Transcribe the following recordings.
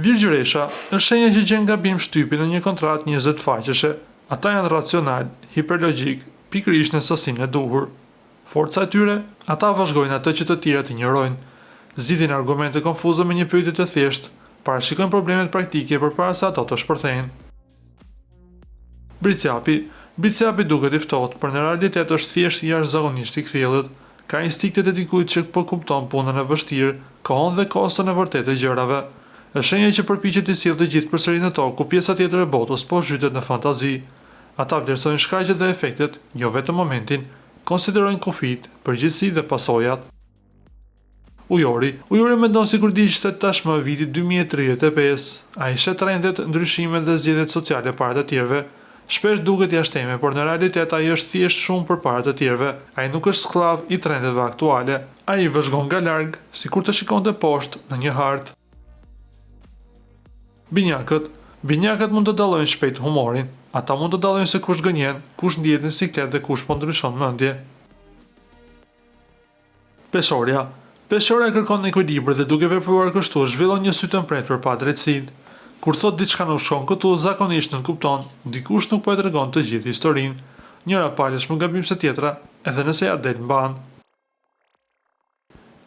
Virgjëresha është shenja që gjen gabim shtypi në një kontratë 20 faqeshe. Ata janë racional, hiperlogjik, pikërisht në sasinë e duhur. Forca e tyre, ata vazhdojnë atë që të tjerat ignorojnë, zgjidhin argumente konfuze me një pyetje të thjeshtë, parashikojnë problemet praktike përpara se ato të shpërthejnë. Bricjapi duket i ftohtë, por në realitet është thjesht jashtëzakonisht i kthjellët. Ka instiktet e dikujt që po kupton punën e vështirë, kohën dhe koston e vërtetë të gjërave. Është shenja që përpiqet të sjellë të gjithë përsëri në tokë ku pjesa tjetër e botës po zhytet në fantazi. Ata vlerësojnë shkaqet dhe efektet, jo vetëm momentin, konsiderojnë kufijt, përgjegjësi dhe pasojat. Ujori mendon sikur diçte tashmë viti 2035. Ai shet trendet, ndryshimet dhe zgjedhjet sociale para të tjerëve. Shpesh duket jashtëteme, por në realitet ai është thjesht shumë përpara të tjerëve. Ai nuk është sklav i trendeve aktuale. Ai vëzhgon nga larg, sikur të shikonte poshtë në një hartë. Binjakët mund të dallojnë shpejt humorin. Ata mund të dallojnë se kush gënjen, kush ndihet në siklet dhe kush po ndryshon mendje. Peshorja kërkon ekuilibër dhe duke vepruar kështu zhvillon një sy të mbretër pa drejtësinë. Kur thot diçka nuk shkon këtu, zakonisht nuk kupton, dikush nuk po e tregon të gjithë historinë. Njëra palësh më gabim se tjetra, edhe nëse ja del mban.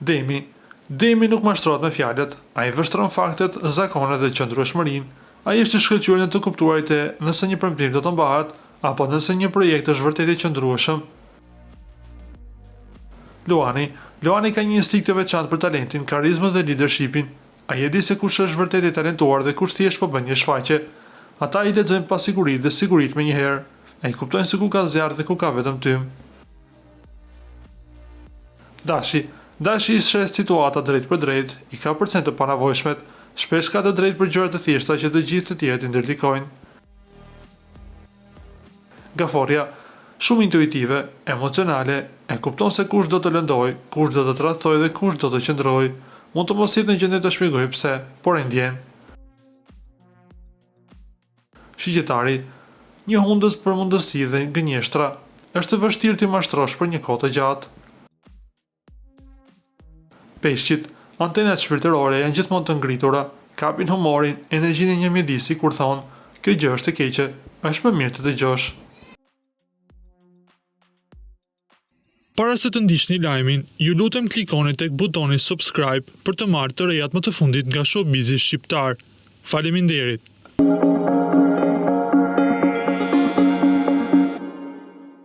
Demi nuk mashtrohet me fjalët, ai vështron faktet, zakonet dhe qëndrueshmërinë. Ai është i shkëlqyer në të kuptuarit e nëse një problem do të mbahet, apo nëse një projekt është vërtet i qëndrueshëm. Luani ka një instinkt të veçantë për talentin, karizmën dhe leadershipin. Ai e di se kush është vërtet i talentuar dhe kush thjesht po bën një shfaqje. Ata I lexojnë pasiguri dhe siguritë menjëherë. Ai kuptojnë se ku ka zjarr dhe ku ka vetëm tym. Dashi I shes situata drejt për drejt, I ka përcen të panavojshmet, shpesh ka të drejtë për gjëra të thjeshta që të gjithë të tjerët I ndërlikojnë. Gaforja, shumë intuitive, emocionale, e kupton se kush do të lëndoj, kush do të tradhtojë dhe kush do të qëndrojë. Mund të mos jetë në gjendje të shpjegojë pse, por e ndjen. Shigjetari, një hundës për mundësi dhe gënjeshtra, është vështirë t'i mashtrosh për një kohë të gjatë. Peshqit, antenat shpirtërore janë gjithmonë të ngritura, kapin humorin, energjinë e një mjedisi kur thonë, kjo gjë është e keqe, është më mirë të dëgjosh. Para se të ndiqni lajmin, ju lutem klikoni tek butoni subscribe për të marrë të rejat më të fundit nga showbizi shqiptar. Faleminderit.